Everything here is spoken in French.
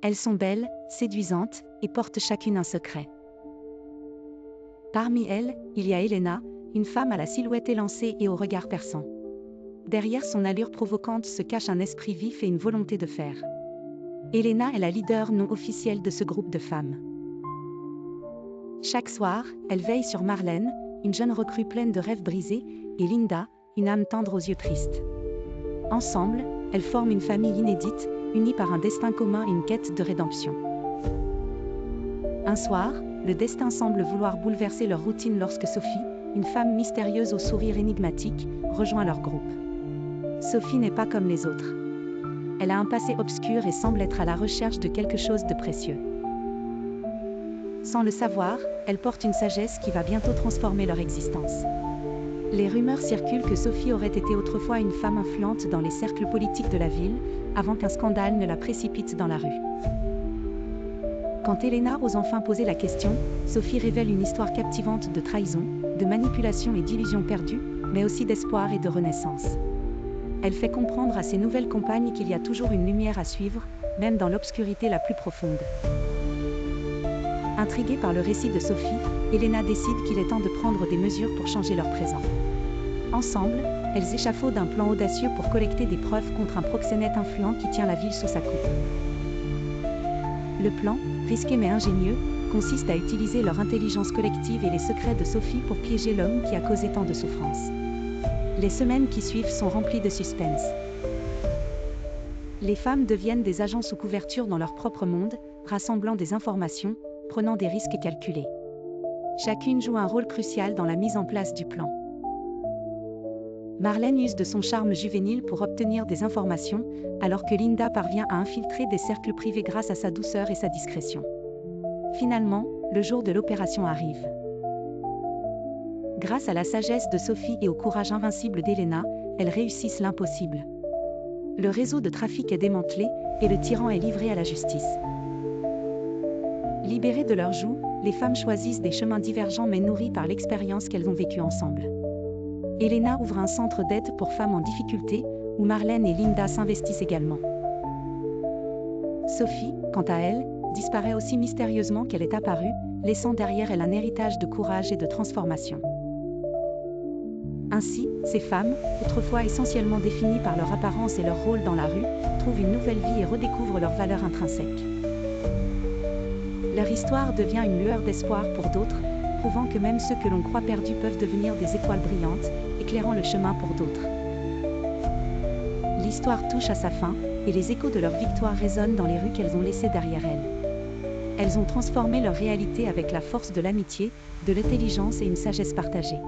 Elles sont belles, séduisantes, et portent chacune un secret. Parmi elles, il y a Elena, une femme à la silhouette élancée et au regard perçant. Derrière son allure provocante se cache un esprit vif et une volonté de faire. Elena est la leader non officielle de ce groupe de femmes. Chaque soir, elle veille sur Marlène, une jeune recrue pleine de rêves brisés, et Linda, une âme tendre aux yeux tristes. Ensemble, elles forment une famille inédite, unie par un destin commun et une quête de rédemption. Un soir, le destin semble vouloir bouleverser leur routine lorsque Sophie, une femme mystérieuse au sourire énigmatique, rejoint leur groupe. Sophie n'est pas comme les autres. Elle a un passé obscur et semble être à la recherche de quelque chose de précieux. Sans le savoir, elle porte une sagesse qui va bientôt transformer leur existence. Les rumeurs circulent que Sophie aurait été autrefois une femme influente dans les cercles politiques de la ville, avant qu'un scandale ne la précipite dans la rue. Quand Elena ose enfin poser la question, Sophie révèle une histoire captivante de trahison, de manipulation et d'illusions perdues, mais aussi d'espoir et de renaissance. Elle fait comprendre à ses nouvelles compagnes qu'il y a toujours une lumière à suivre, même dans l'obscurité la plus profonde. Intriguée par le récit de Sophie, Elena décide qu'il est temps de prendre des mesures pour changer leur présent. Ensemble, elles échafaudent un plan audacieux pour collecter des preuves contre un proxénète influent qui tient la ville sous sa coupe. Le plan, risqué mais ingénieux, consiste à utiliser leur intelligence collective et les secrets de Sophie pour piéger l'homme qui a causé tant de souffrances. Les semaines qui suivent sont remplies de suspense. Les femmes deviennent des agents sous couverture dans leur propre monde, rassemblant des informations, prenant des risques calculés. Chacune joue un rôle crucial dans la mise en place du plan. Marlène use de son charme juvénile pour obtenir des informations, alors que Linda parvient à infiltrer des cercles privés grâce à sa douceur et sa discrétion. Finalement, le jour de l'opération arrive. Grâce à la sagesse de Sophie et au courage invincible d'Elena, elles réussissent l'impossible. Le réseau de trafic est démantelé, et le tyran est livré à la justice. Libérées de leur joug, les femmes choisissent des chemins divergents mais nourris par l'expérience qu'elles ont vécue ensemble. Elena ouvre un centre d'aide pour femmes en difficulté, où Marlène et Linda s'investissent également. Sophie, quant à elle, disparaît aussi mystérieusement qu'elle est apparue, laissant derrière elle un héritage de courage et de transformation. Ainsi, ces femmes, autrefois essentiellement définies par leur apparence et leur rôle dans la rue, trouvent une nouvelle vie et redécouvrent leurs valeurs intrinsèques. Leur histoire devient une lueur d'espoir pour d'autres, prouvant que même ceux que l'on croit perdus peuvent devenir des étoiles brillantes, éclairant le chemin pour d'autres. L'histoire touche à sa fin, et les échos de leur victoire résonnent dans les rues qu'elles ont laissées derrière elles. Elles ont transformé leur réalité avec la force de l'amitié, de l'intelligence et une sagesse partagée.